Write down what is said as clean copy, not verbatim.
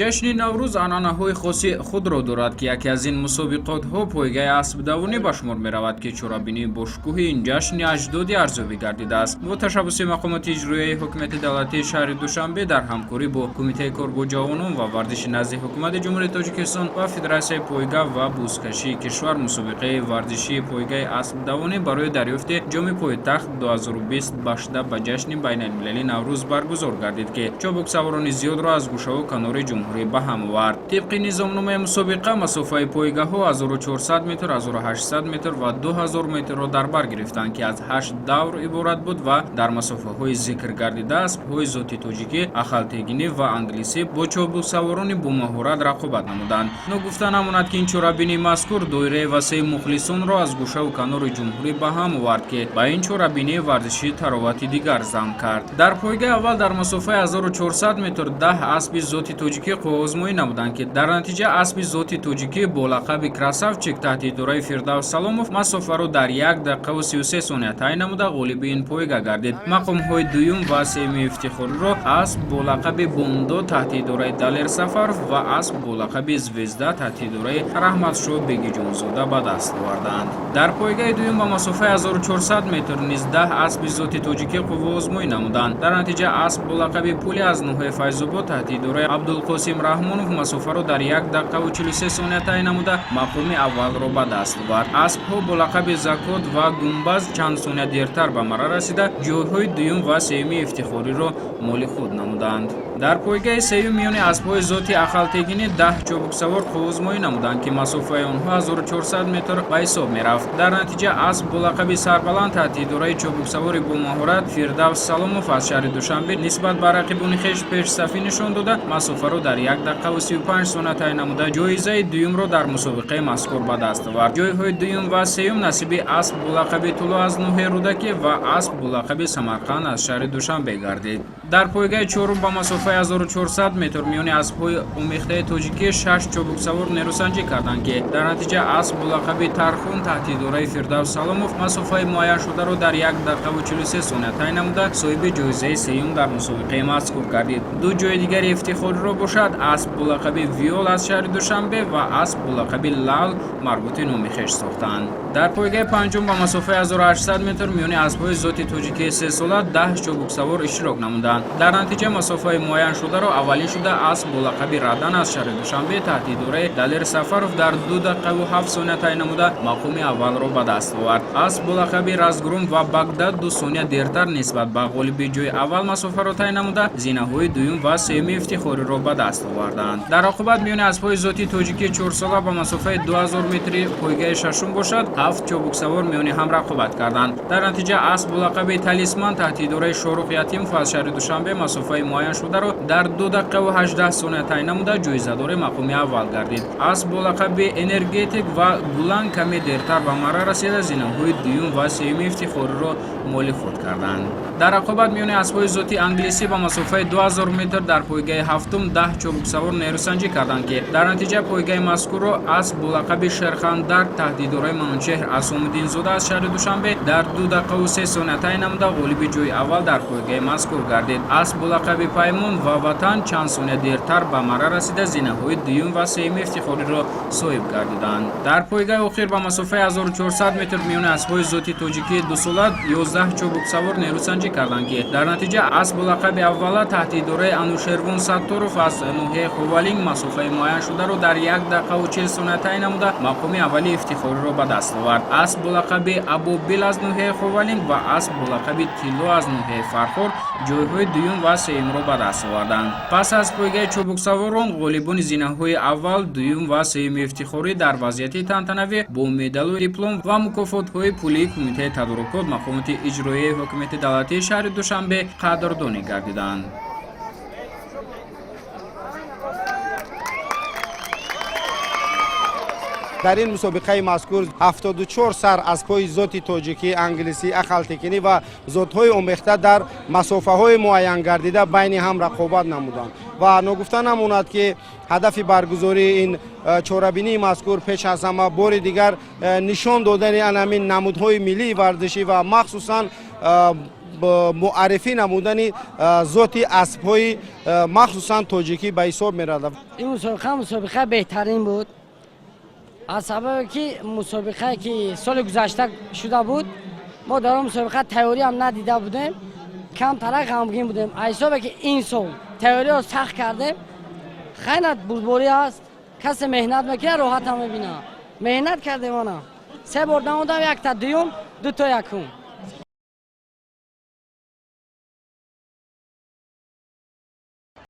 ҷашни наврӯз анъанаҳои хоси худро дорад, ки яке аз ин мусобиқотҳо пойгаи асбдавонӣ ба шумор меравад, ки чорабинии бошкӯҳи ин ҷашни аҷдоди арзёбӣ гардидааст. Бо ташаббуси мақомоти иҷроияи ҳокимияти давлатии шаҳри Душанбе дар ҳамкорӣ бо Кумитаи коргоҳ-ҷавонон ва варзиши назди ҳукумати ҷумҳурияти Тоҷикистон ва Федератсияи пойга ва бузкашии кишвар мусобиқаи варзишии пойгаи асбдавонӣ барои дарёфти ҷоми пойтахт 2020 башта ба ҷашни байналмилалии Наврӯз баргузор гардид, ки чобуксаворони зиёдро аз гӯшаву канори ҷумҳурӣ ба ҳам овард. Тибқи низомномаи мусобиқа масофаи пойгаҳо 1400 метр, 1800 метр ва 2000 метрро дар бар гирифтанд, ки аз 8 давр иборат буд ва дар масофаҳои зикр гардида аспҳои зоти тоҷикӣ, ахалтегинӣ ва англисӣ бо чобуксаворони бомаҳорат рақобат намуданд. Ногуфта намонад, ки ин чорабинии мазкур доираи васеи мухлисонро аз гӯшаву канори ҷумҳурӣ ба ҳам овард, ки ба ин чорабинии варзишӣ таровати дигар зам кард. Дар пойгаи аввал дар масофаи 1400 метр 10 аспи зоти тоҷикӣ қувваозмоӣ намуданд, ки дар натиҷа аспи зоти тоҷикӣ бо лақаби красавчик таҳти идораи Фирдавс Саломов масофаро дар 1 дақиқаву 33 сония тай намуда ғолиби ин пойга гардид. Мақомҳои дуюм ва сеюми ифтихориро асп бо лақаби Бондо таҳти идораи Далер Сафаров ва асп бо лақаби Звезда таҳти идораи Раҳматшоҳ Бегиҷонзода ба даст оварданд. Дар пойгаи дуюм ба масофаи 1400 метр низ 10 аспи зоти тоҷикӣ қувваозмоӣ намуданд. Дар натиҷа асп бо лақаби Пули аз ноҳияи Файзобод таҳти идораи Абдулқосим Раҳмонов масофаро дар 1 дақиқаву 43 сония тай намуда мақоми аввалро ба даст овард. Аспҳо бо лақаби Закот ва Гумбаз чанд сония дертар ба марра расида ҷойҳои дуюм ва сеюми ифтихориро моли худ намуданд. Дар пойгаи сеюм миёни аспҳои зоти ахалтегинӣ 10 чобуксавор қувваозмоӣ намуданд, ки масофаи онҳо 1400 метр ба ҳисоб мерафт. Дар натиҷа асп бо лақаби Сарбаланд таҳти идораи чобуксавори бомаҳорат Фирдавс Саломов аз шаҳри Душанбе нисбат ба рақибони хеш пешсафӣ нишон дода масофаро дар 1 дақиқаву 35 сония тай намуда ҷоизаи дуюмро дар мусобиқаи мазкур ба даст овард. Ҷойҳои дуюм ва сеюм насиби асп бо лақаби Туло аз ноҳияи Рудакӣ ва асп бо лақаби Самарқанд аз шаҳри Душанбе гардид. Дар пойгаи чорум ба масофаи 1400 метр миёни аспҳои омехтаи тоҷикӣ 6 чобуксавор нерӯсанҷӣ карданд, ки дар натиҷа асп бо лақаби Тархун таҳти идораи Фирдавс Саломов масофаи муайяншударо дар 1 дақиқаву 43 сония тай намуда соҳиби ҷоизаи сеюм дар мусобиқаи мазкур гардид. Ду ҷои дигари ифтихориро бошад асп бо лақаби Виол аз шаҳри Душанбе ва асп бо лақаби Лал марбути номи хеш сохтанд. Дар пойгаи панҷум ба масофаи 1800 метр миёни аспҳои зоти тоҷикии 3 сола 10 чобуксавор иштирок намуданд. Дар натиҷа масофаи муайяншударо аввалӣ шуда асп бо лақаби Радан аз шаҳри Душанбе таҳти идораи Далер Сафаров дар 2 дақиқаву 7 сония тай намуда мақоми аввалро ба даст овард. Асп бо лақаби Разгрум ва Багдад 2 сония дертар нисбат ба ғолиби ҷои аввал масофаро тай намуда зинаҳои дуюм ва сеюми ифтихориро ба даст оварданд. Дар оқибат миёни аспҳои зоти тоҷикии 4 сола ба масофаи 2000 метри пойгаи шашум бошад 7 чобуксавор миёни ҳам рақобат карданд. Дар натиҷа асп бо лақаби Талисман таҳти идораи Шорух Ятимов аз шаҳри Душанбе масофаи муайяншударо дар 2 дақиқаву 18 сония тай намуда ҷоизадори мақоми аввал гардид. Асп бо лақаби Энергетик ва Гулан каме дертар ба марра расида зинаҳои дуюм ва сеюми ифтихориро моли худ карданд. Дар рақобат миёни аспҳои зоти англисӣ ба масофаи 2000 метр дар пойгаи ҳафтум 10 чобуксавор нерӯсанҷӣ карданд, ки дар натиҷа пойгаи мазкурро асп бо лақаби Шерхандард таҳти идораи Манучеҳр Асомуддинзода аз шаҳри Душанбе дар 2 дақиқаву 3 сония тай намуда ғолиби ҷои аввал дар пойгаи мазкур гардид. Асп бо лақаби Паймон ва Ватан чанд сония дертар ба марра расида зинаҳои дуюм ва сеюми ифтихориро соҳиб гардиданд. Дар пойгаи охир ба масофаи 1400 метр миёни аспҳои зоти тоҷикии 2 сола 11 чобуксавор нерӯсанҷӣ карданд, ки дар натиҷа асп бо лақаби аввала таҳти идораи Анушервон Сатторов аз ноҳияи Ховалинг масофаи муайяншударо дар 1 дақиқаву 40 сония тай намуда мақоми аввали ифтихориро ба даст овард. Асп бо лақаби Абобил аз ноҳияи Ховалинг ва асп бо лақаби Тилло аз ноҳияи Фархор ҷойҳои дуюм ва сеюмро ба даст оварданд. Пас аз пойгаи чобуксаворон ғолибони зинаҳои аввал, дуюм ва сеюми ифтихорӣ дар вазъияти тантанавӣ бо медалу диплом ва мукофотҳои пулии Кумитаи тадорукот мақомоти иҷроияи ҳокимияти давлатии шаҳри Душанбе қадрдонӣ гардиданд. дар ин мусобиқаи мазкур 74 сар аспҳои зоти тоҷикӣ, англисӣ, ахалтекинӣ ва зотҳои омехта дар масофаҳои муайян гардида байни ҳам рақобат намуданд ва ногуфта намонад, ки ҳадафи баргузории ин чорабинии мазкур пеш аз ҳама бори дигар нишон додани анамин намудҳои миллии варзишӣ ва махсусан معرفی نمودن ذات اسب‌های مخصوصا تاجیکی به حساب می‌رود. این مسابقه بهترین بود از سبب که مسابقه که سال گذشته شده بود ما در مسابقه تئوری هم ندیده بودیم کم تر غمگین بودیم حسابه که این سال تئوری رو سخت کردیم خیلی بردباری است کسی مهنت میکنه راحت هم میبینه مهنت کردیم آنها 3 بار نمودم 1 تا دوم 2 تا یکم